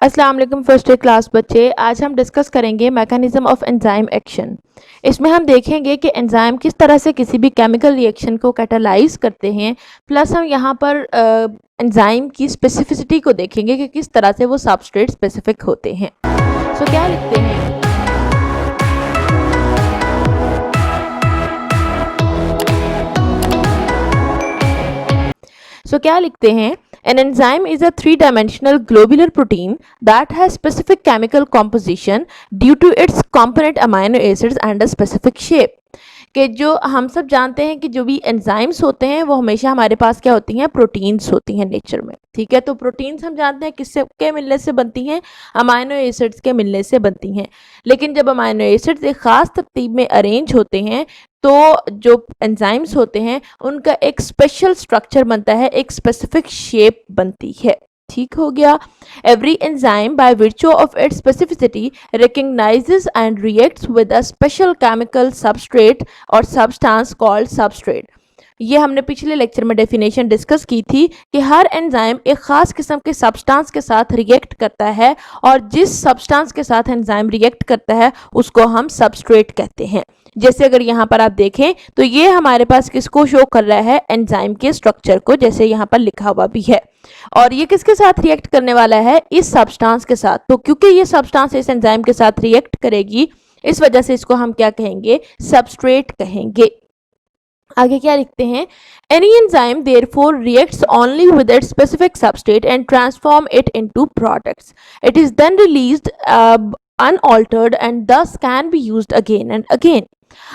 अस्सलाम वालेकुम first year class बच्चे। आज हम डिस्कस करेंगे मैकेनिज्म ऑफ एंजाइम एक्शन। इसमें हम देखेंगे कि एंजाइम किस तरह से किसी भी केमिकल रिएक्शन को कैटालाइज करते हैं, प्लस हम यहाँ पर एंजाइम की स्पेसिफिसिटी को देखेंगे कि किस तरह से वो सबस्ट्रेट स्पेसिफिक होते हैं। सो क्या लिखते हैं? क्या लिखते हैं? An enzyme is a three-dimensional globular protein that has specific chemical composition due to its component amino acids and a specific shape. कि जो हम सब जानते हैं कि जो भी एंजाइम्स होते हैं वो हमेशा हमारे पास क्या होती हैं? प्रोटीन्स होती हैं नेचर में। ठीक है, तो प्रोटीन्स हम जानते हैं किससे के मिलने से बनती हैं? अमाइनो एसिड्स के मिलने से बनती हैं। लेकिन जब अमाइनो एसिड्स एक ख़ास तरतीब में अरेंज होते हैं तो जो एंजाइम्स होते हैं उनका एक स्पेशल स्ट्रक्चर बनता है, एक स्पेसिफिक शेप बनती है। ठीक हो गया। Every enzyme by virtue of its specificity recognizes and reacts with a special chemical substrate और substance called substrate। ये हमने पिछले लेक्चर में डेफिनेशन डिस्कस की थी कि हर एंजाइम एक खास किस्म के सब्सटेंस के साथ रिएक्ट करता है और जिस सब्सटेंस के साथ एंजाइम रिएक्ट करता है उसको हम सबस्ट्रेट कहते हैं। जैसे अगर यहाँ पर आप देखें तो ये हमारे पास किसको शो कर रहा है? एंजाइम के स्ट्रक्चर को, जैसे यहाँ पर लिखा हुआ भी है। और ये किसके साथ रिएक्ट करने वाला है? इस सब्सटेंस के साथ। तो क्योंकि ये सब्सटेंस इस एंजाइम के साथ रिएक्ट करेगी, इस वजह से इसको हम क्या कहेंगे? सबस्ट्रेट कहेंगे। आगे क्या लिखते हैं? Any enzyme therefore reacts only with its specific substrate and transform it into products. It is then released unaltered and thus can be used again and again.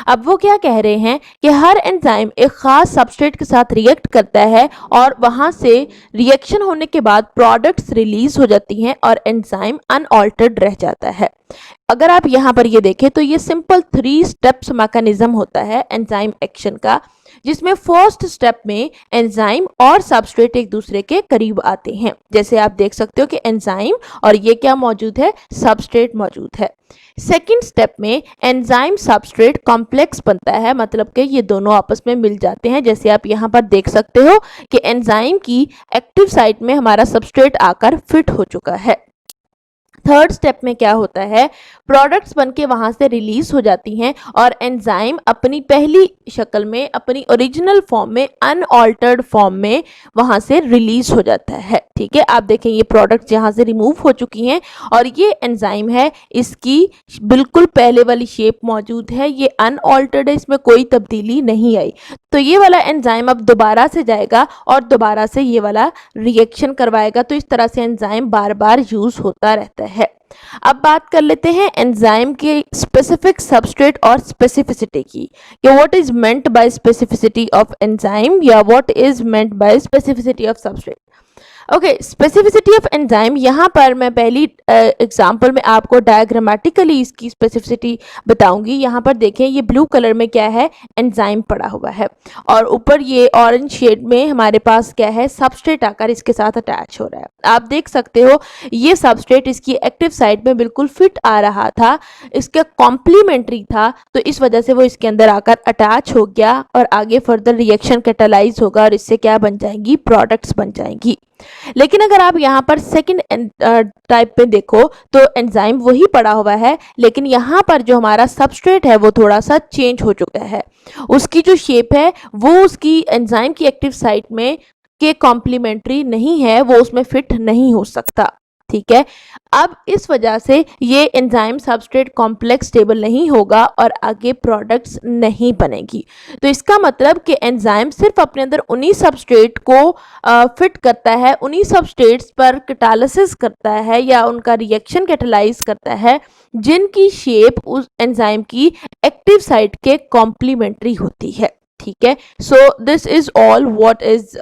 अब वो क्या कह रहे हैं कि हर एंजाइम एक खास सबस्ट्रेट के साथ रिएक्ट करता है और वहां से रिएक्शन होने के बाद प्रोडक्ट्स रिलीज हो जाती हैं और एंजाइम अनऑल्टर्ड रह जाता है। अगर आप यहाँ पर ये देखें तो ये सिंपल 3 स्टेप्स मैकेनिज्म होता है एंजाइम एक्शन का, जिसमें फर्स्ट स्टेप में एंजाइम और सबस्ट्रेट एक दूसरे के करीब आते हैं। जैसे आप देख सकते हो कि एंजाइम और ये क्या मौजूद है? सबस्ट्रेट मौजूद है। सेकेंड स्टेप में एंजाइम सबस्ट्रेट कॉम्प्लेक्स बनता है, मतलब कि ये दोनों आपस में मिल जाते हैं। जैसे आप यहाँ पर देख सकते हो कि एंजाइम की एक्टिव साइट में हमारा सबस्ट्रेट आकर फिट हो चुका है। थर्ड स्टेप में क्या होता है? प्रोडक्ट्स बनके वहां से रिलीज हो जाती हैं और एंजाइम अपनी पहली शक्ल में, अपनी ओरिजिनल फॉर्म में, अनऑल्टर्ड फॉर्म में वहां से रिलीज हो जाता है। ठीक है, आप देखें ये प्रोडक्ट्स यहाँ से रिमूव हो चुकी हैं और ये एंजाइम है, इसकी बिल्कुल पहले वाली शेप मौजूद है, ये अनऑल्टर्ड है, इसमें कोई तब्दीली नहीं आई। तो ये वाला एंजाइम अब दोबारा से जाएगा और दोबारा से ये वाला रिएक्शन करवाएगा। तो इस तरह से एंजाइम बार बार यूज होता रहता है। अब बात कर लेते हैं एंजाइम के स्पेसिफिक सबस्ट्रेट और स्पेसिफिसिटी की, कि what is meant by specificity of enzyme या what is meant by specificity of substrate. Okay, specificity of enzyme, यहाँ पर मैं पहली एग्जांपल में आपको डायग्रामेटिकली इसकी स्पेसिफिसिटी बताऊंगी। यहाँ पर देखें ये ब्लू कलर में क्या है? एंजाइम पड़ा हुआ है और ऊपर ये ऑरेंज शेड में हमारे पास क्या है? सबस्ट्रेट आकर इसके साथ अटैच हो रहा है। आप देख सकते हो ये सबस्ट्रेट इसकी एक्टिव साइट में बिल्कुल फिट आ रहा था, इसका कॉम्प्लीमेंट्री था, तो इस वजह से वो इसके अंदर आकर अटैच हो गया और आगे फर्दर रिएक्शन कैटालाइज होगा और इससे क्या बन जाएंगी? प्रोडक्ट्स बन जाएंगी। लेकिन अगर आप यहाँ पर सेकंड टाइप पे देखो तो एंजाइम वही पड़ा हुआ है, लेकिन यहाँ पर जो हमारा सबस्ट्रेट है वो थोड़ा सा चेंज हो चुका है। उसकी जो शेप है वो उसकी एंजाइम की एक्टिव साइट में के कॉम्प्लीमेंट्री नहीं है, वो उसमें फिट नहीं हो सकता। ठीक है, अब इस वजह से ये एंजाइम सबस्ट्रेट कॉम्प्लेक्स स्टेबल नहीं होगा और आगे प्रोडक्ट्स नहीं बनेगी। तो इसका मतलब कि एंजाइम सिर्फ अपने अंदर उन्हीं सबस्ट्रेट को फिट करता है, उन्हीं सबस्ट्रेट्स पर कैटालिसिस करता है या उनका रिएक्शन कैटालाइज करता है जिनकी शेप उस एंजाइम की एक्टिव साइट के कॉम्प्लीमेंट्री होती है। ठीक है, so this is all what is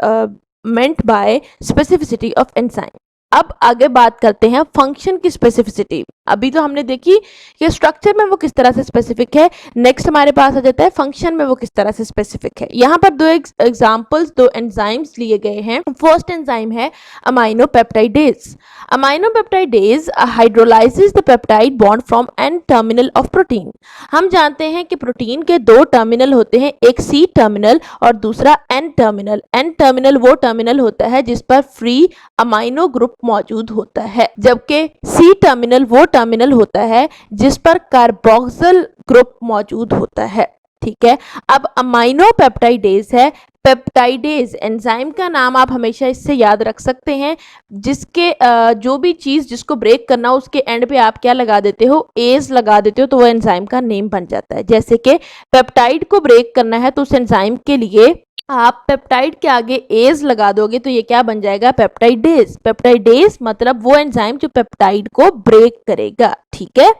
meant by specificity of enzyme. अब आगे बात करते हैं फंक्शन की स्पेसिफिसिटी। अभी तो हमने देखी कि स्ट्रक्चर में वो किस तरह से स्पेसिफिक है, नेक्स्ट हमारे पास आ जाता है फंक्शन में वो किस तरह से स्पेसिफिक है। यहाँ पर दो एग्जांपल्स, दो एंजाइम्स लिए गए हैं। फर्स्ट एंजाइम है amino peptidase. Amino peptidase hydrolyses the peptide bond from N terminal of protein. हम जानते हैं कि प्रोटीन के दो टर्मिनल होते हैं, एक सी टर्मिनल और दूसरा एन टर्मिनल। एन टर्मिनल वो टर्मिनल होता है जिस पर फ्री अमाइनो ग्रुप मौजूद होता है, जबकि सी टर्मिनल वो टर्मिनल होता है जिस पर कार्बोक्सिल ग्रुप मौजूद होता है। ठीक है, अब अमाइनो पेप्टाइडेज है। पेप्टाइडेज एंजाइम का नाम आप हमेशा इससे याद रख सकते हैं, जिसके जो भी चीज जिसको ब्रेक करना हो उसके एंड पे आप क्या लगा देते हो, एज लगा देते हो, तो वो एंजाइम का नेम बन जाता है। जैसे कि पेप्टाइड को ब्रेक करना है तो उस एंजाइम के लिए आप पेप्टाइड के आगे एज लगा दोगे तो ये क्या बन जाएगा, पेप्टाइडेज। पेप्टाइडेज मतलब वो एंजाइम जो पेप्टाइड को ब्रेक करेगा। ठीक है,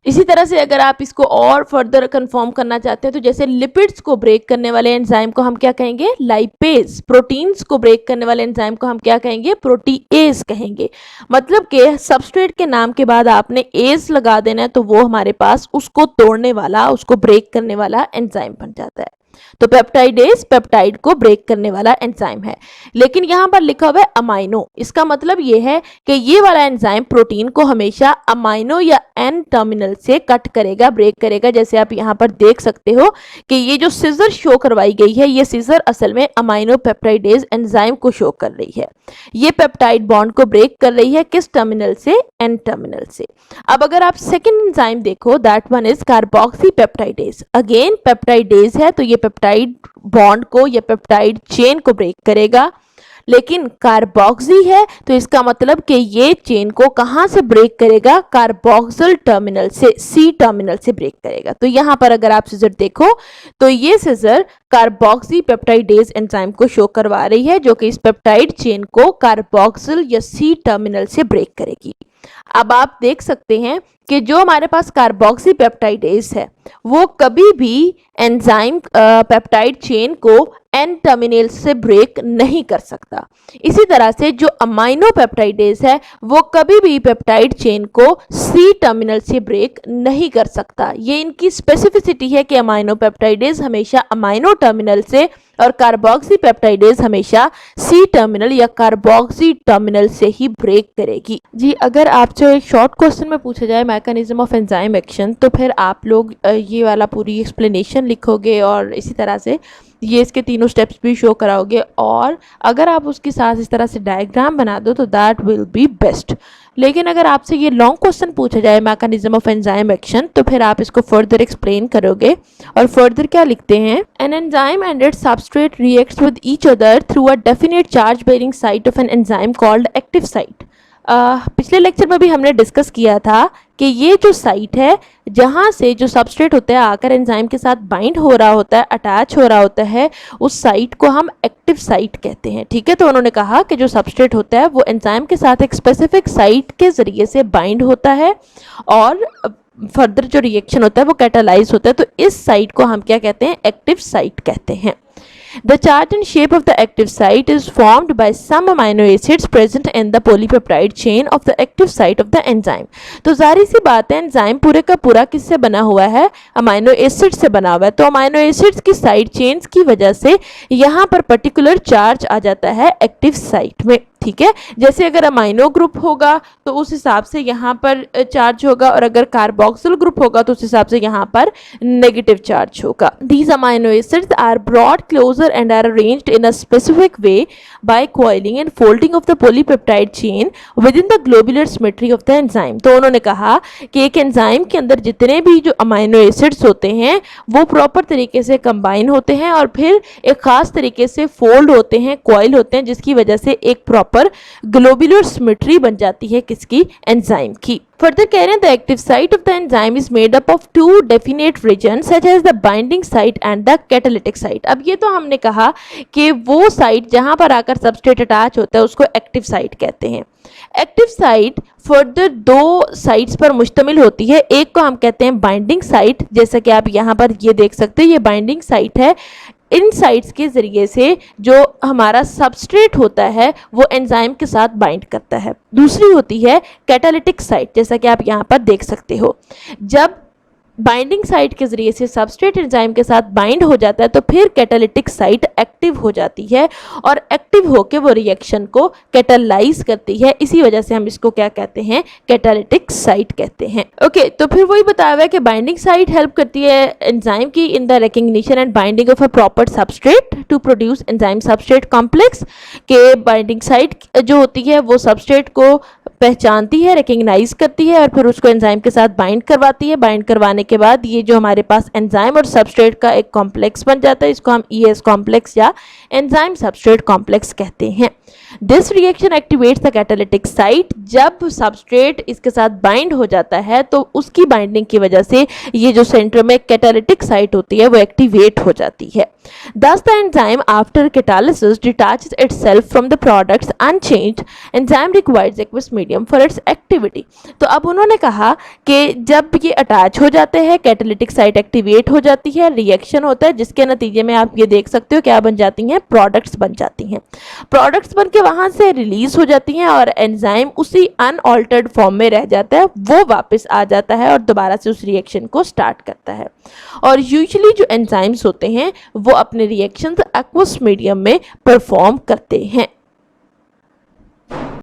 इसी तरह से अगर आप इसको और फर्दर कंफर्म करना चाहते हैं तो जैसे लिपिड्स को ब्रेक करने वाले एंजाइम को हम क्या कहेंगे, लाइपेज। प्रोटीन्स को ब्रेक करने वाले एंजाइम को हम क्या कहेंगे, प्रोटीएज कहेंगे। मतलब कि सबस्ट्रेट के नाम के बाद आपने एज लगा देना है तो वो हमारे पास उसको तोड़ने वाला, उसको ब्रेक करने वाला एंजाइम बन जाता है। तो पेप्टाइडेज पेप्टाइड को ब्रेक करने वाला एंजाइम है। लेकिन यहां पर लिखा हुआ है अमाइनो, इसका मतलब ये है कि ये वाला एंजाइम प्रोटीन को हमेशा अमाइनो या एन टर्मिनल से कट करेगा, ब्रेक करेगा। जैसे आप यहां पर देख सकते हो कि ये जो सीजर शो करवाई गई है, ये सीजर असल में अमाइनो पेप्टाइडेज एंजाइम को शो कर रही है। ये पेप्टाइड बॉन्ड को ब्रेक कर रही है किस टर्मिनल से, एन टर्मिनल से। अब अगर आप सेकेंड एंजाइम देखो, that one is carboxy peptidase. Again peptidase है तो ये पेप्टाइड बॉन्ड को या पेप्टाइड चेन को ब्रेक करेगा, लेकिन कार्बोक्सी है तो इसका मतलब कि ये चेन को कहां से ब्रेक करेगा, कार्बोक्सिल टर्मिनल से, सी टर्मिनल से ब्रेक करेगा। तो यहां पर अगर आप सीजर देखो तो ये सीजर कार्बोक्सी पेप्टाइडेज एंजाइम को शो करवा रही है, जो कि इस पेप्टाइड चेन को कार्बोक्सिल या सी टर्मिनल से ब्रेक करेगी। अब आप देख सकते हैं कि जो हमारे पास कार्बोक्सी पेप्टाइडेज है वो कभी भी एंजाइम पेप्टाइड चेन को एन टर्मिनल से ब्रेक नहीं कर सकता। इसी तरह से जो अमाइनो पेप्टाइडेज है वो कभी भी पेप्टाइड चेन को सी टर्मिनल से ब्रेक नहीं कर सकता। ये इनकी स्पेसिफिसिटी है कि अमाइनो पेप्टाइडेज हमेशा अमाइनो टर्मिनल से और कार्बोक्सी पेप्टाइडेज हमेशा सी टर्मिनल या कार्बोक्सी टर्मिनल से ही ब्रेक करेगी। जी, अगर आपसे एक शॉर्ट क्वेश्चन में पूछा जाए मैकेनिज्म ऑफ एंजाइम एक्शन, तो फिर आप लोग ये वाला पूरी एक्सप्लेनेशन लिखोगे और इसी तरह से ये इसके तीनों स्टेप्स भी शो कराओगे, और अगर आप उसके साथ इस तरह से डायग्राम बना दो तो दैट विल बी बेस्ट। लेकिन अगर आपसे ये लॉन्ग क्वेश्चन पूछा जाए मैकेनिज्म ऑफ एंजाइम एक्शन, तो फिर आप इसको फर्दर एक्सप्लेन करोगे और फर्दर क्या लिखते हैं, an enzyme and it's substrate reacts with each other through a definite charge bearing site of an enzyme called active site. पिछले लेक्चर में भी हमने डिस्कस किया था कि ये जो साइट है जहाँ से जो सबस्ट्रेट होता है आकर एंजाइम के साथ बाइंड हो रहा होता है, अटैच हो रहा होता है, उस साइट को हम एक्टिव साइट कहते हैं। ठीक है, तो उन्होंने कहा कि जो सबस्ट्रेट होता है वो एंजाइम के साथ एक स्पेसिफिक साइट के जरिए से बाइंड होता है और फर्दर जो रिएक्शन होता है वो कैटालाइज होता है। तो इस साइट को हम क्या कहते हैं, एक्टिव साइट कहते हैं। The charge and shape of the active site is formed by some amino acids present in the polypeptide chain of the active site of the enzyme। तो जारी सी बात है, एंजाइम पूरे का पूरा किससे बना हुआ है, अमाइनो एसिड से बना हुआ है। तो अमाइनो एसिड्स की साइड चेन्स की वजह से यहाँ पर पर्टिकुलर चार्ज आ जाता है एक्टिव साइट में। ठीक है, जैसे अगर अमाइनो ग्रुप होगा तो उस हिसाब से यहाँ पर चार्ज होगा, और अगर कार्बोक्सिल ग्रुप होगा तो उस हिसाब से यहाँ पर नेगेटिव चार्ज होगा। These amino acids are brought closer and are arranged in a specific way by coiling and folding of the polypeptide chain within the globular symmetry of the enzyme। तो उन्होंने कहा कि एक एंजाइम के अंदर जितने भी जो अमाइनो एसिड्स होते हैं वो प्रॉपर तरीके से कंबाइन होते हैं और फिर एक खास तरीके से फोल्ड होते हैं, कॉइल होते हैं, जिसकी वजह से एक प्रॉपर ग्लोबुलर सिमेट्री बन जाती है किसकी, एंजाइम की। फर्दर कह रहे हैं the active site of the enzyme is made up of two definite region such as the binding site and the catalytic site. अब ये तो हमने कहा कि वो साइट जहां पर आकर सबस्ट्रेट अटैच होता है उसको एक्टिव साइट कहते हैं। एक्टिव साइट फर्दर दो साइट्स पर मुश्तमिल होती है। एक को हम कहते हैं बाइंडिंग साइट, जैसा कि आप यहाँ पर ये देख सकते हैं, ये बाइंडिंग साइट है। इन साइट्स के ज़रिए से जो हमारा सबस्ट्रेट होता है वो एंजाइम के साथ बाइंड करता है। दूसरी होती है कैटालिटिक साइट, जैसा कि आप यहाँ पर देख सकते हो। जब बाइंडिंग साइट के ज़रिए से सबस्ट्रेट एंजाइम के साथ बाइंड हो जाता है तो फिर कैटालिटिक साइट एक्टिव हो जाती है और एक्टिव होकर वो रिएक्शन को कैटालाइज करती है। इसी वजह से हम इसको क्या कहते हैं, कैटालिटिक साइट कहते हैं। ओके, तो फिर वही बताया हुआ है कि बाइंडिंग साइट हेल्प करती है एंजाइम की in the recognition and binding of a proper substrate to produce enzyme substrate complex. के बाइंडिंग साइट जो होती है वो सबस्ट्रेट को पहचानती है, रिकग्नाइज करती है और फिर उसको एंजाइम के साथ बाइंड करवाती है। बाइंड करवाने के बाद ये जो हमारे पास एंजाइम और सबस्ट्रेट का एक कॉम्प्लेक्स बन जाता है, इसको हम ईएस कॉम्प्लेक्स या एंजाइम सबस्ट्रेट कॉम्प्लेक्स कहते हैं। This reaction activates the catalytic site. जब सबस्ट्रेट इसके साथ बाइंड हो जाता है तो उसकी बाइंडिंग की वजह से ये जो सेंटर में कैटालिटिक साइट होती है वो एक्टिवेट हो जाती है। Thus the enzyme after catalysis detaches itself from the products unchanged. Enzyme requires aqueous medium for its activity. तो अब उन्होंने कहा कि जब ये अटैच हो जाते हैं, कैटालिटिक साइट एक्टिवेट हो जाती है, रिएक्शन होता है जिसके नतीजे में आप ये देख सकते हो क्या बन जाती हैं, प्रोडक्ट्स बन जाती हैं। प्रोडक्ट्स बन के वहाँ से रिलीज हो जाती हैं और एंजाइम उसी अनऑल्टर्ड फॉर्म में रह जाता है, वो वापस आ जाता है और दोबारा से उस रिएक्शन को स्टार्ट करता है। और यूजुअली जो एंजाइम्स होते हैं वो अपने रिएक्शंस एक्वस मीडियम में परफॉर्म करते हैं।